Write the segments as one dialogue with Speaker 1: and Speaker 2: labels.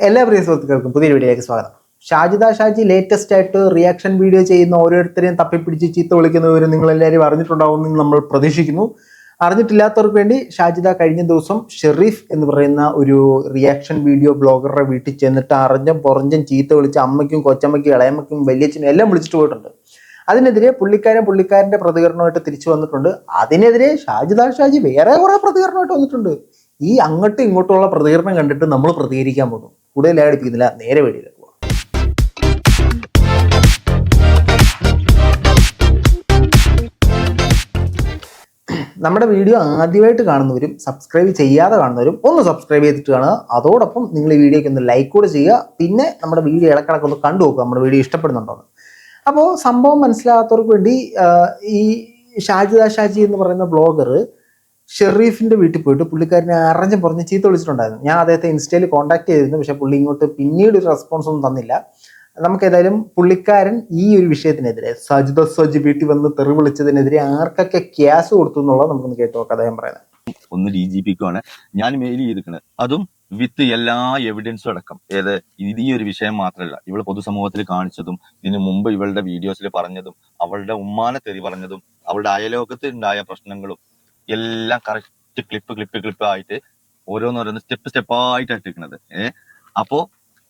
Speaker 1: എല്ലാ പ്രിയ സുഹൃത്തുക്കൾക്കും പുതിയ വീഡിയോയിലേക്ക് സ്വാഗതം. ഷാജി ലേറ്റസ്റ്റ് ആയിട്ട് റിയാക്ഷൻ വീഡിയോ ചെയ്യുന്ന ഓരോരുത്തരെയും തപ്പിപ്പിടിച്ച് ചീത്ത വിളിക്കുന്നവരും നിങ്ങളെല്ലാവരും അറിഞ്ഞിട്ടുണ്ടാവുമെന്ന് നമ്മൾ പ്രതീക്ഷിക്കുന്നു. അറിഞ്ഞിട്ടില്ലാത്തവർക്ക് വേണ്ടി ഷാജിദ കഴിഞ്ഞ ദിവസം ഷെറീഫ് എന്ന് പറയുന്ന ഒരു റിയാക്ഷൻ വീഡിയോ ബ്ലോഗറുടെ വീട്ടിൽ ചെന്നിട്ട് അറിഞ്ഞും പുറഞ്ഞും ചീത്ത വിളിച്ച് അമ്മയ്ക്കും കൊച്ചമ്മയ്ക്കും ഇളയമ്മയ്ക്കും വലിയച്ഛനും എല്ലാം വിളിച്ചിട്ട് പോയിട്ടുണ്ട്. അതിനെതിരെ പുള്ളിക്കാരൻ്റെ പ്രതികരണമായിട്ട് തിരിച്ചു വന്നിട്ടുണ്ട്. അതിനെതിരെ ഷാജി വേറെ കുറെ പ്രതികരണമായിട്ട് വന്നിട്ടുണ്ട്. ഈ അങ്ങോട്ടും ഇങ്ങോട്ടുമുള്ള പ്രതികരണം കണ്ടിട്ട് നമ്മൾ പ്രതികരിക്കാൻ പോകും. കൂടുതൽ അടിപ്പിക്കുന്നില്ല, നേരെ വീഡിയോയിലേക്ക് പോകാം. നമ്മുടെ വീഡിയോ ആദ്യമായിട്ട് കാണുന്നവരും സബ്സ്ക്രൈബ് ചെയ്യാതെ കാണുന്നവരും ഒന്ന് സബ്സ്ക്രൈബ് ചെയ്തിട്ട് കാണുക. അതോടൊപ്പം നിങ്ങൾ ഈ വീഡിയോയ്ക്ക് ഒന്ന് ലൈക്ക് കൂടെ ചെയ്യുക. പിന്നെ നമ്മുടെ വീഡിയോ ഇടക്കിടക്കൊന്ന് കണ്ടു നോക്കുക, നമ്മുടെ വീഡിയോ ഇഷ്ടപ്പെടുന്നുണ്ടോ. അപ്പോൾ സംഭവം മനസ്സിലാകാത്തവർക്ക് വേണ്ടി ഈ ഷാജി എന്ന് പറയുന്ന ബ്ലോഗർ ഷെറീഫിന്റെ വീട്ടിൽ പോയിട്ട് പുള്ളിക്കാരനെ അറിഞ്ഞ് പറഞ്ഞ് ചീത്ത വിളിച്ചിട്ടുണ്ടായിരുന്നു. ഞാൻ അദ്ദേഹത്തെ ഇൻസ്റ്റയിൽ കോൺടാക്ട് ചെയ്തിരുന്നു, പക്ഷെ പുള്ളി ഇങ്ങോട്ട് പിന്നീട് ഒരു റെസ്പോൺസ് ഒന്നും തന്നില്ല. നമുക്ക് ഏതായാലും പുള്ളിക്കാരൻ ഈ ഒരു വിഷയത്തിനെതിരെ സജി വീട്ടിൽ വന്ന് തെറി വിളിച്ചതിനെതിരെ ആർക്കൊക്കെ ക്യാസ് കൊടുത്തു എന്നുള്ളത് നമുക്കൊന്ന് കേട്ടു നോക്കാം. അദ്ദേഹം പറയുന്നത്
Speaker 2: ഒന്ന് DGPക്കാണ് ഞാൻ മെയിൽ ചെയ്തിരിക്കുന്നത്, അതും വിത്ത് എല്ലാ എവിഡൻസും അടക്കം. ഈ ഒരു വിഷയം മാത്രമല്ല, ഇവള് പൊതുസമൂഹത്തിൽ കാണിച്ചതും ഇതിനു മുമ്പ് ഇവളുടെ വീഡിയോസിൽ പറഞ്ഞതും അവളുടെ ഉമ്മാനെ തെറി പറഞ്ഞതും അവളുടെ അയലോകത്ത് ഉണ്ടായ പ്രശ്നങ്ങളും എല്ലാം കറക്റ്റ് ക്ലിപ്പ് ആയിട്ട് ഓരോന്നോരോന്ന് സ്റ്റെപ്പ് ആയിട്ട് ഇട്ടിരിക്കുന്നത്. അപ്പോ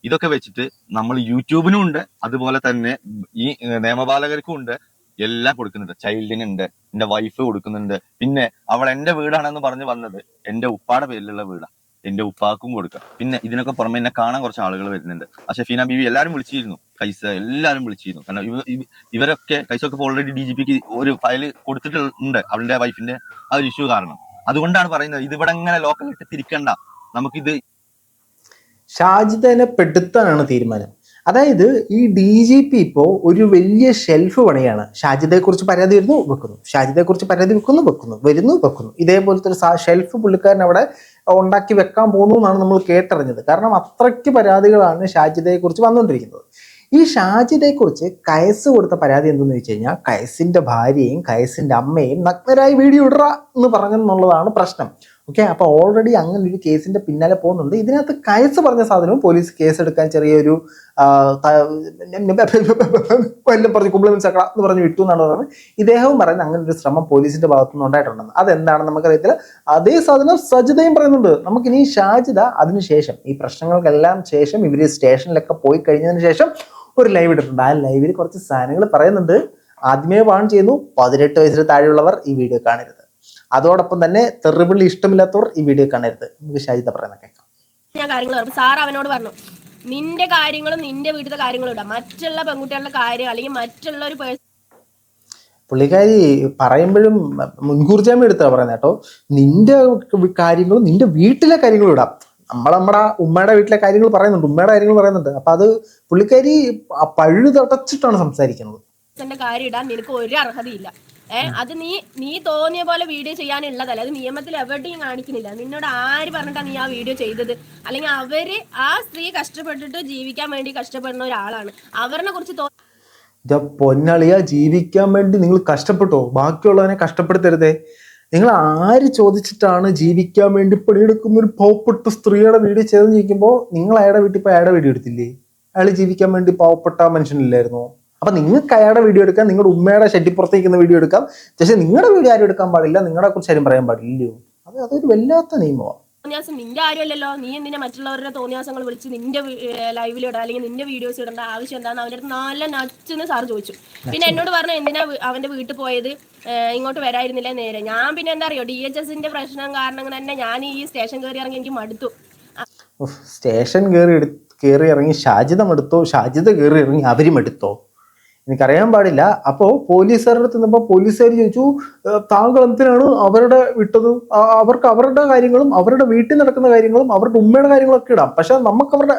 Speaker 2: ഇതൊക്കെ വെച്ചിട്ട് നമ്മൾ യൂട്യൂബിനും ഉണ്ട്, അതുപോലെ തന്നെ ഈ നിയമപാലകർക്കും ഉണ്ട്, എല്ലാം കൊടുക്കുന്നുണ്ട്. ചൈൽഡിനുണ്ട്, എന്റെ വൈഫ് കൊടുക്കുന്നുണ്ട്. പിന്നെ അവൾ എന്റെ വീടാണെന്ന് പറഞ്ഞ് വന്നത് എന്റെ ഉപ്പാടെ പേരിലുള്ള വീടാ, എന്റെ ഉപ്പാക്കും കൊടുക്കുക. പിന്നെ ഇതിനൊക്കെ പുറമെ എന്നെ കാണാൻ കുറച്ച് ആളുകൾ വരുന്നുണ്ട്. ഷെഫീന ബീവി എല്ലാരും വിളിച്ചിരുന്നു, കൈസ എല്ലാരും വിളിച്ചിരുന്നു. കാരണം ഇവരൊക്കെ കൈസൊക്കെ ഓൾറെഡി DGPക്ക് ഒരു ഫയൽ കൊടുത്തിട്ടുണ്ട് അവളുടെ വൈഫിന്റെ ആ ഒരു ഇഷ്യൂ കാരണം. അതുകൊണ്ടാണ് പറയുന്നത് ഇതിവിടെ ഇങ്ങനെ ലോക്കലായിട്ട് തിരിക്കണ്ട, നമുക്കിത്.
Speaker 1: ഷാജിദനെ പെടുത്താനാണ് തീരുമാനം. അതായത് ഈ DGP ഇപ്പോൾ ഒരു വലിയ ഷെൽഫ് പണിയാണ്. ഷാജിദയെ കുറിച്ച് പരാതി വരുന്നു, വെക്കുന്നു. ഷാജിദയെ കുറിച്ച് പരാതി വെക്കുന്നു. ഇതേപോലത്തെ ഒരു ഷെൽഫ് പുള്ളിക്കാരൻ അവിടെ ഉണ്ടാക്കി വെക്കാൻ പോകുന്നു എന്നാണ് നമ്മൾ കേട്ടറിഞ്ഞത്. കാരണം അത്രയ്ക്ക് പരാതികളാണ് ഷാജിദയെ കുറിച്ച് വന്നുകൊണ്ടിരിക്കുന്നത്. ഈ ഷാജിദയെ കുറിച്ച് കയസ് കൊടുത്ത പരാതി എന്തെന്ന് വെച്ച് കഴിഞ്ഞാൽ, കയസിന്റെ ഭാര്യയും കയസിന്റെ അമ്മയും നഗ്നരായി വീഡിയോ ഇടറ എന്ന് പറഞ്ഞെന്നുള്ളതാണ് പ്രശ്നം. ഓക്കെ, അപ്പൊ ഓൾറെഡി അങ്ങനെ ഒരു കേസിന്റെ പിന്നാലെ പോകുന്നുണ്ട്. ഇതിനകത്ത് കയസ് പറഞ്ഞ സാധനവും പോലീസ് കേസെടുക്കാൻ ചെറിയൊരു എല്ലാം പറഞ്ഞ് കുംപ്ലിമെന്റ്സ് ആക്കണം എന്ന് പറഞ്ഞ് വിട്ടു എന്നാണ് പറയുന്നത്. ഇദ്ദേഹവും പറയുന്നത് അങ്ങനെ ഒരു ശ്രമം പോലീസിന്റെ ഭാഗത്തുനിന്ന് ഉണ്ടായിട്ടുണ്ടെന്ന്. അതെന്താണെന്ന് നമുക്കറിയത്തില്ല. അതേ സാധനം സജിതയും പറയുന്നുണ്ട്. നമുക്കിനി ഷാജിദ അതിനുശേഷം ഈ പ്രശ്നങ്ങൾക്കെല്ലാം ശേഷം ഇവര് സ്റ്റേഷനിലൊക്കെ പോയി കഴിഞ്ഞതിന് ശേഷം ഒരു ലൈവ് ഇട്ടിട്ടുണ്ട്. ആ ലൈവിൽ കുറച്ച് സാധനങ്ങൾ പറയുന്നുണ്ട്. ആദ്യമേ വാൺ ചെയ്യുന്നു, 18 വയസ്സിന് താഴെയുള്ളവർ ഈ വീഡിയോ കാണരുത്. അതോടൊപ്പം തന്നെ തെറിവിളി ഇഷ്ടമില്ലാത്തവർ ഈ വീഡിയോ കാണരുത്. നമുക്ക് ഷാജിദ പറയുന്ന കേൾക്കാം.
Speaker 3: ഞാൻ കാര്യങ്ങൾ സാർ അവനോട് പറഞ്ഞു, നിന്റെ കാര്യങ്ങളും നിന്റെ വീട്ടിലെ കാര്യങ്ങളും ഇടാം, മറ്റുള്ള പെൺകുട്ടികളുടെ കാര്യം അല്ലെങ്കിൽ മറ്റുള്ള ഒരു
Speaker 1: പുള്ളിക്കാരി പറയുമ്പോഴും മുൻകൂർ ജാമ്യം എടുത്താ പറയുന്നത് കേട്ടോ. നിന്റെ കാര്യങ്ങളും നിന്റെ വീട്ടിലെ കാര്യങ്ങളും ഇടാം. നമ്മുടെ ഉമ്മയുടെ വീട്ടിലെ കാര്യങ്ങൾ പറയുന്നുണ്ട്. അപ്പൊ അത് പുള്ളിക്കാരി പഴുതടച്ചിട്ടാണ് സംസാരിക്കുന്നത്.
Speaker 3: കാര്യം ഇടാൻ നിനക്ക് ഒരു അർഹതയില്ല. അത് നീ തോന്നിയ പോലെ വീഡിയോ ചെയ്യാനുള്ളതല്ല. അത് നിയമത്തിൽ എവിടെയും കാണിക്കുന്നില്ല. നിന്നോട് ആര് പറഞ്ഞിട്ടാണ് നീ ആ വീഡിയോ ചെയ്തത്? അല്ലെങ്കിൽ ആ സ്ത്രീ കഷ്ടപ്പെട്ടിട്ട് ജീവിക്കാൻ വേണ്ടി കഷ്ടപ്പെടുന്ന ഒരാളാണ്. അവരെ കുറിച്ച്
Speaker 1: പൊന്നളിയ, ജീവിക്കാൻ വേണ്ടി നിങ്ങൾ കഷ്ടപ്പെട്ടോ? ബാക്കിയുള്ളവനെ കഷ്ടപ്പെടുത്തരുതേ. നിങ്ങൾ ആര് ചോദിച്ചിട്ടാണ് ജീവിക്കാൻ വേണ്ടി പണിയെടുക്കുന്ന ഒരു പാവപ്പെട്ട സ്ത്രീയുടെ വീഡിയോ ചെയ്തെന്ന് ചോദിക്കുമ്പോൾ നിങ്ങൾ അയാളുടെ വീട്ടിൽ പോയി അയാളുടെ വീഡിയോ എടുത്തില്ലേ? അയാൾ ജീവിക്കാൻ വേണ്ടി പാവപ്പെട്ട മനുഷ്യനില്ലായിരുന്നോ? അപ്പൊ നിങ്ങൾക്ക് അയാളുടെ വീഡിയോ എടുക്കാം, നിങ്ങളുടെ ഉമ്മയുടെ ഷെട്ടിപ്പുറത്തേക്കുന്ന വീഡിയോ എടുക്കാം. പക്ഷെ നിങ്ങളുടെ വീഡിയോ ആരും എടുക്കാൻ പാടില്ല, നിങ്ങളെ കുറിച്ച് ആരും പറയാൻ പാടില്ലയോ? അതൊരു വല്ലാത്ത നിയമമാണ്.
Speaker 3: നിന്റെ കാര്യമല്ലല്ലോ. നീ എന്തിനാ മറ്റുള്ളവരുടെ തോന്നിയാസങ്ങൾ വിളിച്ച് നിന്റെ ലൈവിൽ ഇടാ അല്ലെങ്കിൽ നിന്റെ വീഡിയോസ് ഇടേണ്ട ആവശ്യം എന്താന്ന് അവന്റെ അടുത്ത് നല്ല നച്ചെന്ന് സാർ ചോദിച്ചു. പിന്നെ എന്നോട് പറഞ്ഞു എന്തിനാ അവന്റെ വീട്ടിൽ പോയത്, ഇങ്ങോട്ട് വരായിരുന്നില്ല നേരെ. ഞാൻ പിന്നെ എന്താ അറിയോ, DHSന്റെ പ്രശ്നം കാരണം തന്നെ ഞാൻ ഈ സ്റ്റേഷൻ കയറി ഇറങ്ങി എനിക്ക് മടുത്തു.
Speaker 1: സ്റ്റേഷൻ കയറി ഇറങ്ങി ഷാജിദ മടുത്തോ, ഷാജിദ കയറി ഇറങ്ങി അവരും എടുത്തോ? എനിക്കറിയാൻ പാടില്ല. അപ്പോൾ പോലീസുകാരുടെ അടുത്ത് നിന്നപ്പോൾ പോലീസുകാർ ചോദിച്ചു, താങ്കൾ എന്തിനാണ് അവരുടെ വിട്ടത്? അവർക്ക് അവരുടെ കാര്യങ്ങളും അവരുടെ വീട്ടിൽ നടക്കുന്ന കാര്യങ്ങളും അവരുടെ ഉമ്മയുടെ കാര്യങ്ങളൊക്കെ ഇടാം. പക്ഷെ നമുക്ക് അവരുടെ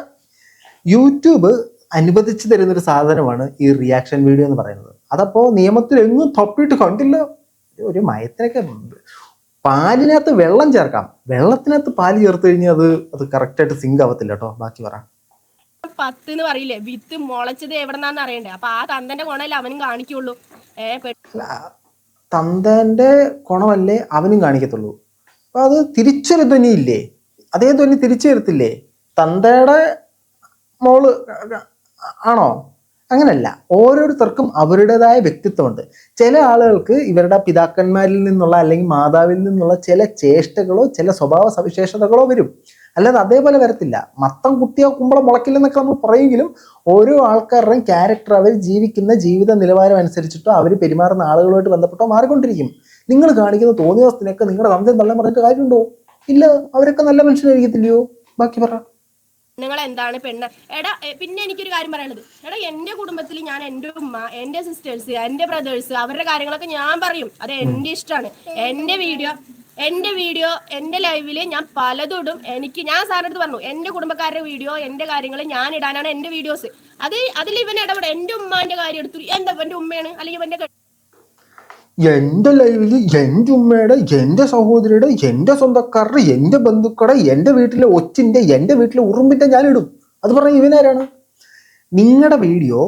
Speaker 1: യൂട്യൂബ് അനുവദിച്ചു തരുന്നൊരു സാധനമാണ് ഈ റിയാക്ഷൻ വീഡിയോ എന്ന് പറയുന്നത്. അതപ്പോൾ നിയമത്തിൽ എങ്ങും തപ്പിയിട്ട് കണ്ടില്ല. ഒരു മയത്തിനൊക്കെ പാലിനകത്ത് വെള്ളം ചേർക്കാം, വെള്ളത്തിനകത്ത് പാല് ചേർത്ത് കഴിഞ്ഞാൽ അത് കറക്റ്റായിട്ട് സിങ്ക് ആവത്തില്ല കേട്ടോ. ബാക്കി പറ.
Speaker 3: 10 എന്ന് പറയില്ലേ, വിത്ത് മുളച്ചത് എവിടെന്നാന്ന് അറിയണ്ടേ? അപ്പൊ ആ തന്തന്റെ ഗുണമല്ലേ അവനും കാണിക്കുള്ളൂ.
Speaker 1: തന്തന്റെ ഗുണമല്ലേ അവനും കാണിക്കത്തുള്ളൂ. അപ്പൊ അത് തിരിച്ചൊരു ധ്വനിയില്ലേ? അതേ ധ്വനി തിരിച്ചു വരത്തില്ലേ? തന്തയുടെ മോള് ആണോ? അങ്ങനല്ല. ഓരോരുത്തർക്കും അവരുടേതായ വ്യക്തിത്വമുണ്ട്. ചില ആളുകൾക്ക് ഇവരുടെ പിതാക്കന്മാരിൽ നിന്നുള്ള അല്ലെങ്കിൽ മാതാവിൽ നിന്നുള്ള ചില ചേഷ്ടകളോ ചില സ്വഭാവ സവിശേഷതകളോ വരും. അല്ലാതെ അതേപോലെ വരത്തില്ല. മത്തം കുത്തിയോ കുമ്പളം മുളക്കില്ലെന്നൊക്കെ നമ്മൾ പറയുമെങ്കിലും ഓരോ ആൾക്കാരുടെയും ക്യാരക്ടർ, അവർ ജീവിക്കുന്ന ജീവിത നിലവാരം അനുസരിച്ചിട്ടോ അവർ പെരുമാറുന്ന ആളുകളുമായിട്ട് ബന്ധപ്പെട്ടോ മാറിക്കൊണ്ടിരിക്കും. നിങ്ങൾ കാണിക്കുന്ന തോന്നിയവസ്ഥത്തിനൊക്കെ നിങ്ങളുടെ സംശയം തള്ളാൻ പറഞ്ഞിട്ട് കാര്യമുണ്ടോ? ഇല്ല. അവരൊക്കെ നല്ല മനുഷ്യരായിരിക്കത്തില്ലയോ? ബാക്കി പറ.
Speaker 3: നിങ്ങൾ എന്താണ് പെണ്ണ്? എടാ പിന്നെ എനിക്കൊരു കാര്യം പറയാനുള്ളത്, എടാ എന്റെ കുടുംബത്തിൽ ഞാൻ എന്റെ ഉമ്മ, എന്റെ സിസ്റ്റേഴ്സ്, എന്റെ ബ്രദേഴ്സ്, അവരുടെ കാര്യങ്ങളൊക്കെ ഞാൻ പറയും. അത് എന്റെ ഇഷ്ടമാണ്. എന്റെ വീഡിയോ എന്റെ ലൈവില് ഞാൻ പലതും ഇടും. ഞാൻ സാറിന്റെ അടുത്ത് പറഞ്ഞു, എന്റെ കുടുംബക്കാരുടെ വീഡിയോ എന്റെ കാര്യങ്ങൾ ഞാൻ ഇടാനാണ് എന്റെ വീഡിയോസ്. അതിൽ ഇവൻ ഇടപെടും. എന്റെ ഉമ്മാന്റെ കാര്യം എടുത്തു, എന്റെ ഉമ്മയാണ് അല്ലെങ്കിൽ
Speaker 1: എന്റെ ലൈവില് എന്റെ ഉമ്മയുടെ, എന്റെ സഹോദരിയുടെ, എന്റെ സ്വന്തക്കാരുടെ, എന്റെ ബന്ധുക്കളുടെ, എന്റെ വീട്ടിലെ ഒച്ചിന്റെ, എന്റെ വീട്ടിലെ ഉറുമ്പിന്റെ ഞാനിടും. അത് പറഞ്ഞ ഇവനാരാണ്? നിങ്ങളുടെ വീഡിയോ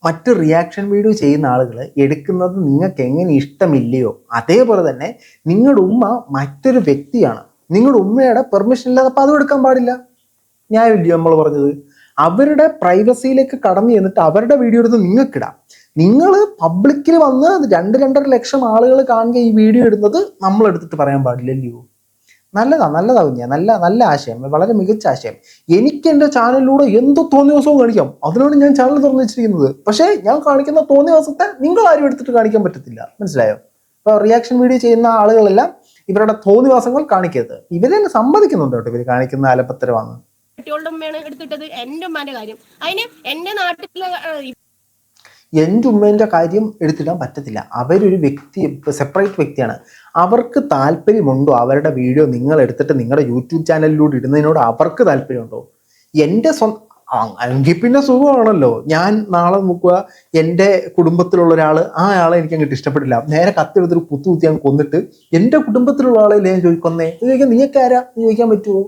Speaker 1: മറ്റ് റിയാക്ഷൻ വീഡിയോ ചെയ്യുന്ന ആളുകൾ എടുക്കുന്നത് നിങ്ങൾക്ക് എങ്ങനെ ഇഷ്ടമില്ലയോ അതേപോലെ തന്നെ നിങ്ങളുടെ ഉമ്മ മറ്റൊരു വ്യക്തിയാണ്. നിങ്ങളുടെ ഉമ്മയുടെ പെർമിഷൻ ഇല്ലാതെ അപ്പം അതും എടുക്കാൻ പാടില്ല. ന്യായമില്ലയോ നമ്മൾ പറഞ്ഞത്? അവരുടെ പ്രൈവസിയിലേക്ക് കടന്നു ചെന്നിട്ട് അവരുടെ വീഡിയോ എടുത്ത് നിങ്ങൾക്കിടാം. നിങ്ങൾ പബ്ലിക്കിൽ വന്ന് 2-2.5 ലക്ഷം ആളുകൾ കാണുക ഈ വീഡിയോ ഇടുന്നത് നമ്മൾ എടുത്തിട്ട് പറയാൻ പാടില്ലല്ലോ. നല്ലതാ കുഞ്ഞെ, നല്ല ആശയം, വളരെ മികച്ച ആശയം. എനിക്ക് എൻ്റെ ചാനലിലൂടെ എന്ത് തോന്നിയ ദിവസവും കാണിക്കാം. അതിനാണ് ഞാൻ ചാനൽ തുറന്നു വെച്ചിരിക്കുന്നത്. പക്ഷേ ഞാൻ കാണിക്കുന്ന തോന്നിയ ദിവസത്തെ നിങ്ങൾ ആരും എടുത്തിട്ട് കാണിക്കാൻ പറ്റത്തില്ല. മനസ്സിലായോ? ഇപ്പോൾ റിയാക്ഷൻ വീഡിയോ ചെയ്യുന്ന ആളുകളെല്ലാം ഇവരുടെ തോന്നിവാസങ്ങൾ കാണിക്കരുത്. ഇവരെന്നെ സമ്മതിക്കുന്നുണ്ട് കേട്ടോ ഇവർ കാണിക്കുന്ന അലപ്പത്തരമാണ്.
Speaker 3: കുട്ടികളുടെ ഉമ്മയാണ് എടുത്തിട്ടത്, എന്റെ ഉമ്മാന്റെ കാര്യം. അതിന് എന്റെ നാട്ടിലെ
Speaker 1: എൻ്റെ ഉമ്മേൻ്റെ കാര്യം എടുത്തിടാൻ പറ്റത്തില്ല. അവരൊരു വ്യക്തി, സെപ്പറേറ്റ് വ്യക്തിയാണ്. അവർക്ക് താല്പര്യമുണ്ടോ അവരുടെ വീഡിയോ നിങ്ങൾ എടുത്തിട്ട് നിങ്ങളുടെ യൂട്യൂബ് ചാനലിലൂടെ ഇടുന്നതിനോട് അവർക്ക് താല്പര്യമുണ്ടോ? എൻ്റെ എങ്കിൽ പിന്നെ സുഖമാണല്ലോ. ഞാൻ നാളെ നോക്കുക എൻ്റെ കുടുംബത്തിലുള്ള ഒരാൾ, ആ ആളെ എനിക്ക് അങ്ങോട്ട് ഇഷ്ടപ്പെട്ടില്ല, നേരെ കത്തെടുത്തൊരു കുത്തി ഞാൻ കൊന്നിട്ട് എൻ്റെ കുടുംബത്തിലുള്ള ആളെ ഞാൻ ചോദിക്കുന്നേ ചോദിക്കാൻ നീയൊക്കെ ആരാ ചോദിക്കാൻ പറ്റുമോ?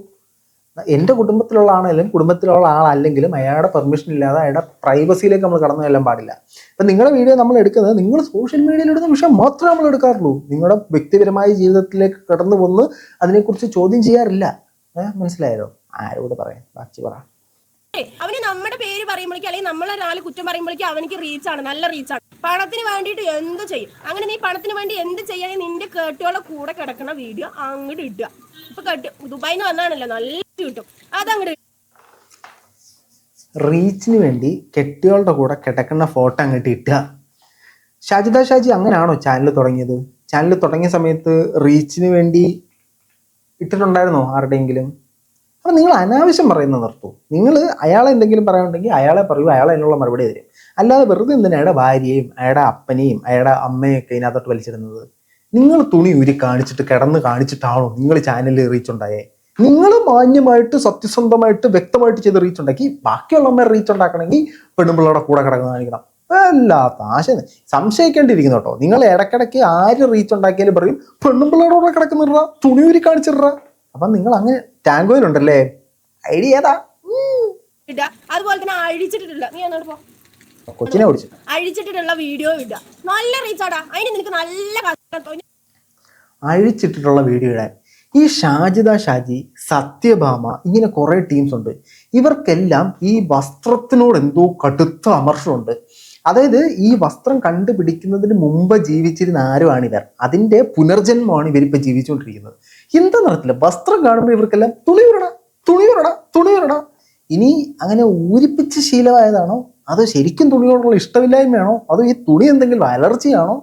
Speaker 1: എൻ്റെ കുടുംബത്തിലുള്ള ആണെങ്കിലും കുടുംബത്തിലുള്ള ആളല്ലെങ്കിലും അയാളുടെ പെർമിഷൻ ഇല്ലാതെ അയാളുടെ പ്രൈവസിയിലേക്ക് നമ്മൾ കടന്നു ചെല്ലാൻ പാടില്ല. അപ്പം നിങ്ങളുടെ വീഡിയോ നമ്മൾ എടുക്കുന്നത് നിങ്ങൾ സോഷ്യൽ മീഡിയയിലിടുന്ന വിഷയം മാത്രമേ നമ്മൾ എടുക്കാറുള്ളൂ. നിങ്ങളുടെ വ്യക്തിപരമായ ജീവിതത്തിലേക്ക് കടന്നു വന്ന് അതിനെക്കുറിച്ച് ചോദ്യം ചെയ്യാറില്ല. മനസ്സിലായല്ലോ? ആരോട് പറയാം? ബാക്കി പറ.
Speaker 3: അവന് നമ്മുടെ പേര് പറയുമ്പോഴേക്കും അല്ലെങ്കിൽ നമ്മളെ 4 കുറ്റം പറയുമ്പോഴേക്കും അവനിക്ക് റീച്ചാണ്, നല്ല റീച്ചാണ്. പണത്തിന് വേണ്ടിയിട്ട് എന്ത് ചെയ്യും. അങ്ങനെ നീ പണത്തിന് വേണ്ടി എന്ത് ചെയ്യാൻ നിന്റെ കേട്ടുകളെ കൂടെ കിടക്കുന്ന വീഡിയോ അങ്ങോട്ട് ഇടുക. ഇപ്പൊ ദുബായിന്ന് വന്നാണല്ലോ, നല്ല കിട്ടും. അതങ്ങോട്ട്
Speaker 1: റീച്ചിന് വേണ്ടി കെട്ടികളുടെ കൂടെ കിടക്കുന്ന ഫോട്ടോ അങ്ങോട്ട് ഇട്ടുക. ഷാജി അങ്ങനെയാണോ ചാനൽ തുടങ്ങിയത്? ചാനൽ തുടങ്ങിയ സമയത്ത് റീച്ചിന് വേണ്ടി ഇട്ടിട്ടുണ്ടായിരുന്നോ ആരുടെയെങ്കിലും? അപ്പം നിങ്ങൾ അനാവശ്യം പറയുന്നത് നിർത്തൂ. നിങ്ങൾ അയാളെ എന്തെങ്കിലും പറയാനുണ്ടെങ്കിൽ അയാളെ പറയൂ, അയാൾ അതിനുള്ള മറുപടി തരും. അല്ലാതെ വെറുതെ എന്തിനാ അയാളുടെ ഭാര്യയും അയാളുടെ അപ്പനെയും അയാളുടെ അമ്മയൊക്കെ ഇതിനകത്തോട്ട് വലിച്ചിടുന്നത്? നിങ്ങൾ തുണി ഊരി കാണിച്ചിട്ട് കിടന്ന് കാണിച്ചിട്ടാണോ നിങ്ങൾ ചാനലിൽ റീച്ച് ഉണ്ടായേ? നിങ്ങൾ മാന്യമായിട്ട് സത്യസന്ധമായിട്ട് വ്യക്തമായിട്ട് ചെയ്ത് റീച്ച് ഉണ്ടാക്കി ബാക്കിയുള്ളവന്മാർ റീച്ച് ഉണ്ടാക്കണമെങ്കിൽ പെണ്ണുമ്പിള്ളയുടെ കൂടെ കിടന്ന് കാണിക്കണം. വല്ലാത്ത ആശ സംശയിക്കേണ്ടിയിരിക്കുന്നു കേട്ടോ. നിങ്ങൾ ഇടയ്ക്കിടയ്ക്ക് ആര് റീച്ച് ഉണ്ടാക്കിയാലും പറയും പെണ്ണുമ്പിള്ളയുടെ കൂടെ കിടക്കുന്നിട, തുണി ഊരി കാണിച്ചിട. അപ്പം നിങ്ങൾ അങ്ങനെ ടാങ്കോയിലുണ്ടല്ലേ? ഐഡിയ ഏതാ?
Speaker 3: അതുപോലെ തന്നെ അഴിച്ചിട്ടില്ല, നീ എന്നോട് പോ,
Speaker 1: കൊച്ചിനെ ഓടിച്ചു
Speaker 3: അഴിച്ചിട്ടുള്ള വീഡിയോ ഇടുക. നല്ല റീച്ചാടാ. അതിന് നിനക്ക് നല്ല
Speaker 1: അഴിച്ചിട്ടിട്ടുള്ള വീഡിയോ ഇടാൻ ഈ ഷാജി, സത്യഭാമ, ഇങ്ങനെ കുറേ ടീംസ് ഉണ്ട്. ഇവർക്കെല്ലാം ഈ വസ്ത്രത്തിനോട് എന്തോ കടുത്ത അമർഷമുണ്ട്. അതായത് ഈ വസ്ത്രം കണ്ടുപിടിക്കുന്നതിന് മുമ്പ് ജീവിച്ചിരുന്ന ആരുമാണിവർ. അതിൻ്റെ പുനർജന്മമാണ് ഇവരിപ്പോൾ ജീവിച്ചുകൊണ്ടിരിക്കുന്നത്. എന്താണെന്ന് അറിയത്തില്ല, വസ്ത്രം കാണുമ്പോൾ ഇവർക്കെല്ലാം തുണി വരടാ. ഇനി അങ്ങനെ ഊരിപ്പിച്ച് ശീലമായതാണോ, അതോ ശരിക്കും തുണിയോടുള്ള ഇഷ്ടമില്ലായ്മയാണോ, അതോ ഈ തുണി എന്തെങ്കിലും അലർജിയാണോ,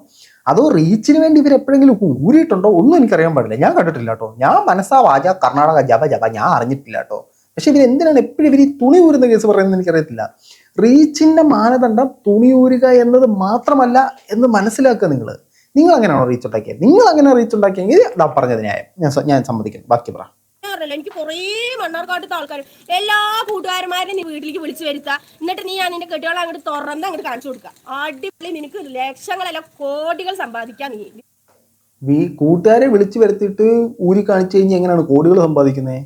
Speaker 1: അതോ റീച്ചിന് വേണ്ടി ഇവർ എപ്പോഴെങ്കിലും ഊരിയിട്ടുണ്ടോ? ഒന്നും എനിക്കറിയാൻ പാടില്ല. ഞാൻ കണ്ടിട്ടില്ല കേട്ടോ. ഞാൻ മനസ്സാ വാച കർണാടക ജപ ഞാൻ അറിഞ്ഞിട്ടില്ല കേട്ടോ. പക്ഷെ ഇവരെന്തിനാണ് എപ്പോഴും ഇവർ ഈ തുണി ഊരുന്ന കേസ് പറയുന്നത് എനിക്കറിയത്തില്ല. റീച്ചിന്റെ മാനദണ്ഡം തുണി ഊരുക എന്നത് മാത്രമല്ല എന്ന് മനസ്സിലാക്കുക. നിങ്ങൾ അങ്ങനെയാണോ റീച്ച് ഉണ്ടാക്കിയത്? നിങ്ങൾ അങ്ങനെ റീച്ച് ഉണ്ടാക്കിയെങ്കിൽ അതാ പറഞ്ഞത് ന്യായം. ഞാൻ സമ്മതിക്കുന്നു. ബാക്കി പറ.
Speaker 3: എനിക്ക് കുറേ മണ്ണാർക്കാട്ടത്തെ ആൾക്കാർ എല്ലാ കൂട്ടുകാരന്മാരെ നീ വീട്ടിലേക്ക് വിളിച്ചു വരുത്തുക. എന്നിട്ട് നീ നിന്റെ കെട്ടികളെ അങ്ങോട്ട് തുറന്ന് അങ്ങോട്ട് കാണിച്ചു കൊടുക്കുക. അടിപൊളി. നിനക്ക് ലക്ഷങ്ങളല്ല കോടികൾ സമ്പാദിക്കാൻ
Speaker 1: നീ കൂട്ടുകാരെ വിളിച്ചു വരുത്തിയിട്ട് ഊരി കാണിച്ചു കഴിഞ്ഞാൽ എങ്ങനെയാണ് കോടികൾ സമ്പാദിക്കുന്നത്?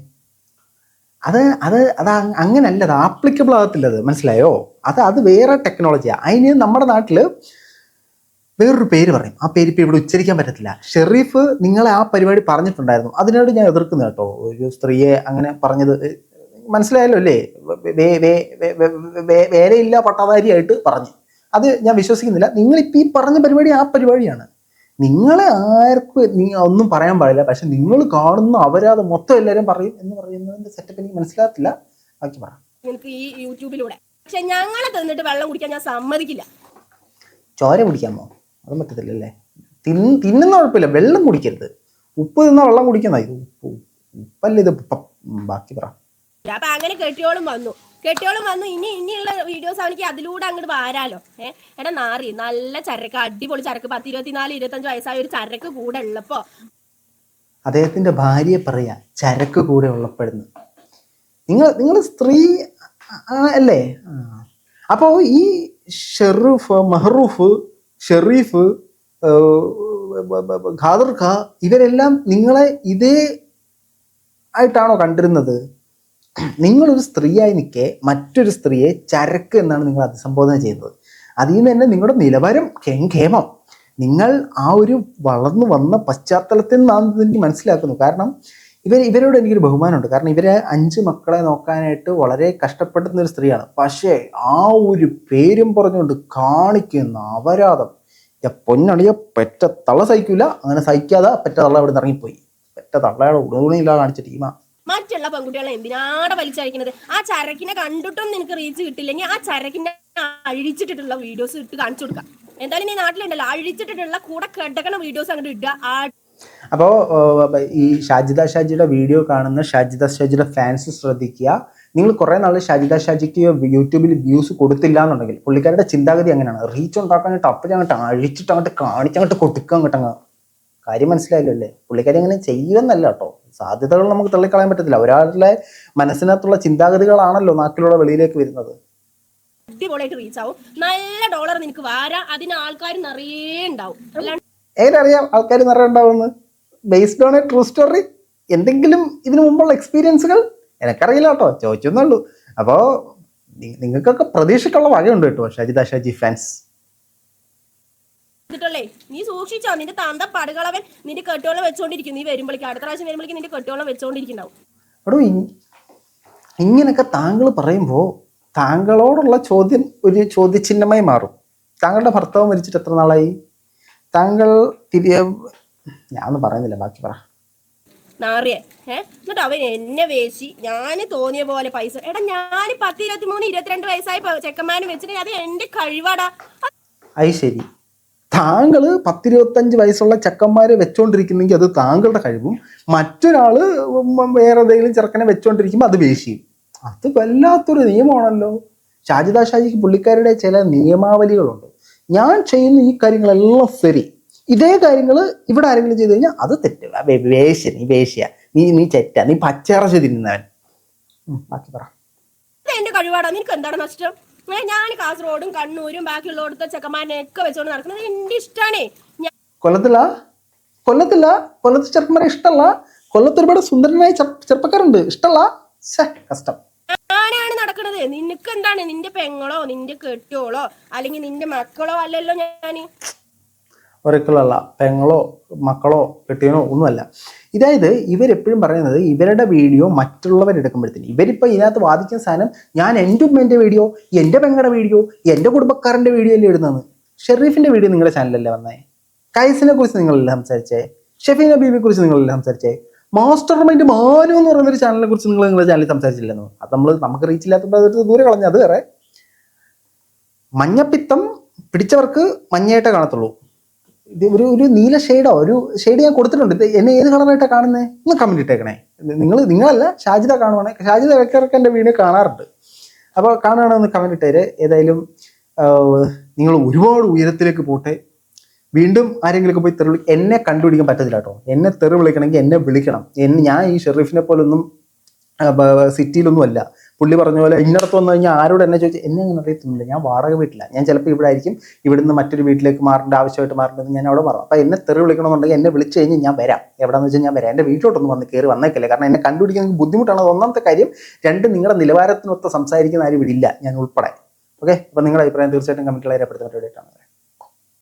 Speaker 1: അത് അങ്ങനല്ല, അത് ആപ്ലിക്കബിൾ ആകത്തില്ല. അത് മനസ്സിലായോ? അത് വേറെ ടെക്നോളജിയാണ്. അതിന് നമ്മുടെ നാട്ടിൽ വേറൊരു പേര് പറയും. ആ പേര് ഇപ്പോൾ ഇവിടെ ഉച്ചരിക്കാൻ പറ്റത്തില്ല. ഷെറീഫ് നിങ്ങളെ ആ പരിപാടി പറഞ്ഞിട്ടുണ്ടായിരുന്നു. അതിനോട് ഞാൻ എതിർക്കുന്നു കേട്ടോ. ഒരു സ്ത്രീയെ അങ്ങനെ പറഞ്ഞത് മനസ്സിലായല്ലോ അല്ലേ? വേലയില്ല പട്ടാധാരിയായിട്ട് പറഞ്ഞു. അത് ഞാൻ വിശ്വസിക്കുന്നില്ല. നിങ്ങളിപ്പോൾ ഈ പറഞ്ഞ പരിപാടി ആ പരിപാടിയാണ്. നിങ്ങളെ ആർക്കും ഒന്നും പറയാൻ പാടില്ല. പക്ഷെ നിങ്ങൾ കാണുന്ന അവരത് മൊത്തം എല്ലാവരും പറയും എന്ന് പറയുന്നതിന്റെ സെറ്റപ്പ് എനിക്ക് മനസ്സിലാകത്തില്ല. ബാക്കി പറ.
Speaker 3: നിനക്ക് ഈ യൂട്യൂബിലൂടെ പക്ഷെ ഞങ്ങളെ തന്നിട്ട് വെള്ളം കുടിക്കാൻ ഞാൻ സമ്മതിക്കില്ല.
Speaker 1: ചോര കുടിക്കാമോ? അതും പറ്റത്തില്ലല്ലേ. തിന്നുന്ന കുഴപ്പമില്ല, വെള്ളം കുടിക്കരുത്. ഉപ്പ് തിന്ന വെള്ളം കുടിക്കുന്ന ഇത് ഉപ്പല്ല ഇത്. ബാക്കി പറ.
Speaker 3: അപ്പൊ അങ്ങനെ കെട്ടിയോളും വന്നു ഇനിയുള്ള വീഡിയോസ് അവനിക്ക് അതിലൂടെ അങ്ങോട്ട് വാരാലോ. എടാ നാറി, നല്ല ചരക്ക്, അടിപൊളി ചരക്ക്, 24-25 വയസ്സായ ഒരു ചരക്ക് കൂടെ ഉള്ളപ്പോ
Speaker 1: അദ്ദേഹത്തിന്റെ ഭാര്യയെ പറയാ ചരക്ക് കൂടെ ഉള്ളപ്പെടുന്നു. നിങ്ങൾ സ്ത്രീ അല്ലേ? അപ്പോ ഈ മെഹറൂഫ്, ഷെറീഫ്, ഖാദർ ഖാ ഇവരെല്ലാം നിങ്ങളെ ഇതേ ആയിട്ടാണോ കണ്ടിരുന്നത്? നിങ്ങളൊരു സ്ത്രീയായി നിൽക്കെ മറ്റൊരു സ്ത്രീയെ ചരക്ക് എന്നാണ് നിങ്ങൾ അഭിസംബോധന ചെയ്തത്. അതിൽ നിന്ന് തന്നെ നിങ്ങളുടെ നിലവാരം ക്ഷേമം. നിങ്ങൾ ആ ഒരു വളർന്നു വന്ന പശ്ചാത്തലത്തിൽ നിന്നാണ് എനിക്ക് മനസ്സിലാക്കുന്നു. കാരണം ഇവരോട് എനിക്കൊരു ബഹുമാനമുണ്ട്. കാരണം ഇവരെ 5 മക്കളെ നോക്കാനായിട്ട് വളരെ കഷ്ടപ്പെടുന്ന ഒരു സ്ത്രീയാണ്. പക്ഷേ ആ ഒരു പേരും പറഞ്ഞുകൊണ്ട് കാണിക്കുന്ന അപരാധം, പൊന്നണിയ പെറ്റ തള്ള സഹിക്കില്ല. അങ്ങനെ സഹിക്കാതെ പെറ്റ തള്ള അവിടെ നിന്ന് ഇറങ്ങിപ്പോയി. പെറ്റ തള്ളയുടെ ഉടനീല കാണിച്ച ടീമാ.
Speaker 3: മറ്റുള്ള പെൺകുട്ടികളെ എന്തിനാണ് വലിച്ചഴിക്കുന്നത്? ആ ചരക്കിനെ കണ്ടിട്ടും നിനക്ക് റീച്ച് കിട്ടില്ലെങ്കിൽ ആ ചരക്കിനെ അഴിച്ചിട്ടിട്ടുള്ള വീഡിയോസ് ഇട്ട് കാണിച്ചു കൊടുക്കാം. എന്തായാലും നീ നാട്ടിലുണ്ടല്ലോ, അഴിച്ചിട്ടിട്ടുള്ള കൂടെ കിടക്കണ വീഡിയോസ് അങ്ങോട്ട് ഇടുക.
Speaker 1: അപ്പോൾ ഈ ഷാജിയുടെ വീഡിയോ കാണുന്ന ഷാജിയുടെ ഫാൻസ് ശ്രദ്ധിക്കുക. നിങ്ങൾ കുറേ നാൾ ഷാജിക്ക് യൂട്യൂബിൽ വ്യൂസ് കൊടുത്തില്ല എന്നുണ്ടെങ്കിൽ പുള്ളിക്കാരുടെ ചിന്താഗതി അങ്ങനെയാണ്. റീച്ച് ഉണ്ടാക്കാനായിട്ട് അപ്പോഴും അങ്ങോട്ട് അഴിച്ചിട്ട് അങ്ങോട്ട് കാണിച്ചങ്ങോട്ട് കൊടുക്കുക അങ്ങോട്ടങ്ങ്. കാര്യം മനസ്സിലായല്ലോ അല്ലേ? പുള്ളിക്കാരി അങ്ങനെ ചെയ്യുമെന്നല്ല കേട്ടോ. സാധ്യതകൾ നമുക്ക് തള്ളിക്കളയാൻ പറ്റത്തില്ല. ഒരാളുടെ മനസ്സിനകത്തുള്ള ചിന്താഗതികളാണല്ലോ നാട്ടിലുള്ള വെളിയിലേക്ക് വരുന്നത്.
Speaker 3: അടിപൊളിയായിട്ട് റീച്ച് ആവും. നല്ല ഡോളർ നിനക്ക് വാരാ. അതിന് ആൾക്കാർ നിറയെ ഉണ്ടാവും.
Speaker 1: ഏതറിയാം ആൾക്കാർ നിറയെ ഉണ്ടാവുമെന്ന്? Based on A true story. എന്തെങ്കിലും ഇതിനു മുമ്പുള്ള എക്സ്പീരിയൻസുകൾ എനിക്കറിയില്ല കേട്ടോ, ചോദിച്ചെന്നുള്ളൂ. അപ്പോൾ നിങ്ങൾക്കൊക്കെ പ്രതീക്ഷയ്ക്കുള്ള വകയുണ്ട് കേട്ടോ ഷാജി ഫാൻസ്.
Speaker 3: നീ സൂക്ഷിച്ചോ, നിന്റെ തന്ത പടുകളവൻ നിന്റെ കെട്ടോളം വെച്ചോണ്ടിരിക്കും. നീ വരുമ്പോഴേക്കും അടുത്ത പ്രാവശ്യം വരുമ്പോഴേക്കും നിന്റെ കെട്ടോളം വെച്ചോണ്ടിരിക്കുന്നുണ്ടാവും.
Speaker 1: എടോ, ഇങ്ങനൊക്കെ താങ്കൾ പറയുമ്പോൾ താങ്കളോടുള്ള ചോദ്യം ഒരു ചോദ്യചിഹ്നമായി മാറും. താങ്കളുടെ ഭർത്താവ് മരിച്ചിട്ട് എത്ര നാളായി? താങ്കൾ ഞാനൊന്നും പറയുന്നില്ല, ബാക്കി പറ.
Speaker 3: നാറിയെ എന്നിട്ട് അവൻ എന്നെ വേശി ഞാൻ തോന്നിയ പോലെ പൈസ. എടാ ഞാൻ 10, 23, 22 വയസ്സായ ചെക്കന്മാരും വെച്ചിട്ട് അത് എന്റെ കഴിവാടാ.
Speaker 1: അത് ശരി. താങ്കൾ 10, 25 വയസ്സുള്ള ചെക്കന്മാരെ വെച്ചോണ്ടിരിക്കുന്നെങ്കിൽ അത് താങ്കളുടെ കഴിവും, മറ്റൊരാള് വേറെ ഏതെങ്കിലും ചെറുക്കനെ വെച്ചോണ്ടിരിക്കുമ്പോൾ അത് വേശിയും. അത് വല്ലാത്തൊരു നിയമമാണല്ലോ. ഷാജിക്ക് പുള്ളിക്കാരുടെ ചില നിയമാവലികളുണ്ട്. ഞാൻ ചെയ്യുന്ന ഈ കാര്യങ്ങളെല്ലാം ശരി, ഇതേ കാര്യങ്ങൾ ഇവിടെ ആരെങ്കിലും ചെയ്തു കഴിഞ്ഞാൽ അത് തെറ്റ്. നീ വേശ്യ, നീ ചെറ്റ, നീ പച്ചിറച്ചി തിന്നുന്നവൻ. ബാക്കി പറ.
Speaker 3: എന്റെ കഴിവാടാ, നിനക്ക് എന്താണ് നഷ്ടം? ഞാൻ കാസർഗോഡും കണ്ണൂരും ബാക്കിയുള്ളടത്തെ ചെക്കന്മാരനെയൊക്കെ വെച്ചോണ്ട് നടക്കുന്നത് എന്റെ ഇഷ്ടാണേ. കൊല്ലത്ത് ചെറുക്കന്മാരെ ഇഷ്ടമല്ല. കൊല്ലത്ത് ഒരുപാട് സുന്ദരനായ ചെറുപ്പക്കാരുണ്ട്, ഇഷ്ടമല്ല. കഷ്ടം. ഞാനാണ് നടക്കണത്. നിനക്ക് എന്താണ്? നിന്റെ പെങ്ങളോ നിന്റെ കെട്ടിയോളോ അല്ലെങ്കിൽ നിന്റെ മക്കളോ അല്ലല്ലോ ഞാന്.
Speaker 1: ഒരിക്കലല്ല, പെങ്ങളോ മക്കളോ കെട്ടിയനോ ഒന്നുമല്ല. ഇതായത് ഇവരെപ്പോഴും പറയുന്നത് ഇവരുടെ വീഡിയോ മറ്റുള്ളവരെടുക്കുമ്പോഴത്തേന് ഇവരിപ്പോൾ ഇതിനകത്ത് വാദിക്കുന്ന സാധനം ഞാൻ എൻ്റെ ഉമ്മേൻ്റെ വീഡിയോ, എൻ്റെ പെങ്ങളുടെ വീഡിയോ, എൻ്റെ കുടുംബക്കാരൻ്റെ വീഡിയോ അല്ലേ ഇടുന്നത്. ഷെറീഫിൻ്റെ വീഡിയോ നിങ്ങളുടെ ചാനലല്ലേ വന്നേ? കൈസിനെ കുറിച്ച് നിങ്ങളല്ലേ സംസാരിച്ചേ? ഷെഫീന ബീബിയെ കുറിച്ച് നിങ്ങളല്ലേ സംസാരിച്ചേ? മാസ്റ്റർ മൈൻഡ് മാനു എന്ന് പറയുന്നൊരു ചാനലിനെ കുറിച്ച് നിങ്ങളുടെ ചാനലിൽ സംസാരിച്ചില്ലെന്നോ? അത് നമുക്ക് റീച്ച് ഇല്ലാത്തപ്പോൾ ദൂരെ കളഞ്ഞു. അത് വേറെ. മഞ്ഞപ്പിത്തം പിടിച്ചവർക്ക് മഞ്ഞയായിട്ടേ കാണത്തുള്ളൂ. ഇത് ഒരു നീല ഒരു ഷെയ്ഡ് ഞാൻ കൊടുത്തിട്ടുണ്ട്. എന്നെ ഏത് കളറായിട്ടാണ് കാണുന്നത്? ഒന്ന് കമൻറ്റ് ഇട്ടേക്കണേ. നിങ്ങളല്ല, ഷാജിദ കാണുവാണെങ്കിൽ. ഷാജിദ ഇടയ്ക്കിടയ്ക്ക് എൻ്റെ വീഡിയോ കാണാറുണ്ട്. അപ്പോൾ കാണുകയാണെന്ന് കമൻറ്റ് ഇട്ടേര്. ഏതായാലും നിങ്ങൾ ഒരുപാട് ഉയരത്തിലേക്ക് പോട്ടെ. വീണ്ടും ആരെങ്കിലുമൊക്കെ പോയി തെറി എന്നെ കണ്ടുപിടിക്കാൻ പറ്റത്തില്ല കേട്ടോ. എന്നെ തെറി വിളിക്കണമെങ്കിൽ എന്നെ വിളിക്കണം. ഞാൻ ഈ ഷെറീഫിനെ പോലൊന്നും സിറ്റിയിലൊന്നും അല്ല. പുള്ളി പറഞ്ഞ പോലെ ഇന്നടത്ത് വന്നു കഴിഞ്ഞാൽ ആരോട് എന്നെ ചോദിച്ചാൽ എന്നെ അങ്ങനെ അറിയത്തൊന്നുമില്ല. ഞാൻ വാടക വീട്ടില്ല. ഞാൻ ചിലപ്പോൾ ഇവിടെ ആയിരിക്കും, ഇവിടുന്ന് മറ്റൊരു വീട്ടിലേക്ക് മാറേണ്ട ആവശ്യമായിട്ട് മാറേണ്ടത് ഞാൻ അവിടെ പറഞ്ഞു. അപ്പോൾ എന്നെ തെറി വിളിക്കണമെന്നുണ്ടെങ്കിൽ എന്നെ വിളിച്ചു കഴിഞ്ഞാൽ ഞാൻ വരാം. എവിടെയെന്ന് വെച്ചാൽ ഞാൻ വരാം. എൻ്റെ വീട്ടിലോട്ടൊന്നും കയറി വന്നേക്കില്ല. കാരണം എന്നെ കണ്ടുപിടിക്കാൻ ബുദ്ധിമുട്ടാണ് ഒന്നാമത്തെ കാര്യം. 2, നിങ്ങളുടെ നിലവാരത്തിനൊത്ത് സംസാരിക്കുന്ന ആരും ഇവിടെ ഇല്ല, ഞാൻ ഉൾപ്പെടെ. ഓക്കെ, അപ്പോൾ നിങ്ങളുടെ അഭിപ്രായം തീർച്ചയായിട്ടും കമൻറ്റുകൾ രേഖപ്പെടുത്താൻ വേണ്ടിയിട്ടാണ്.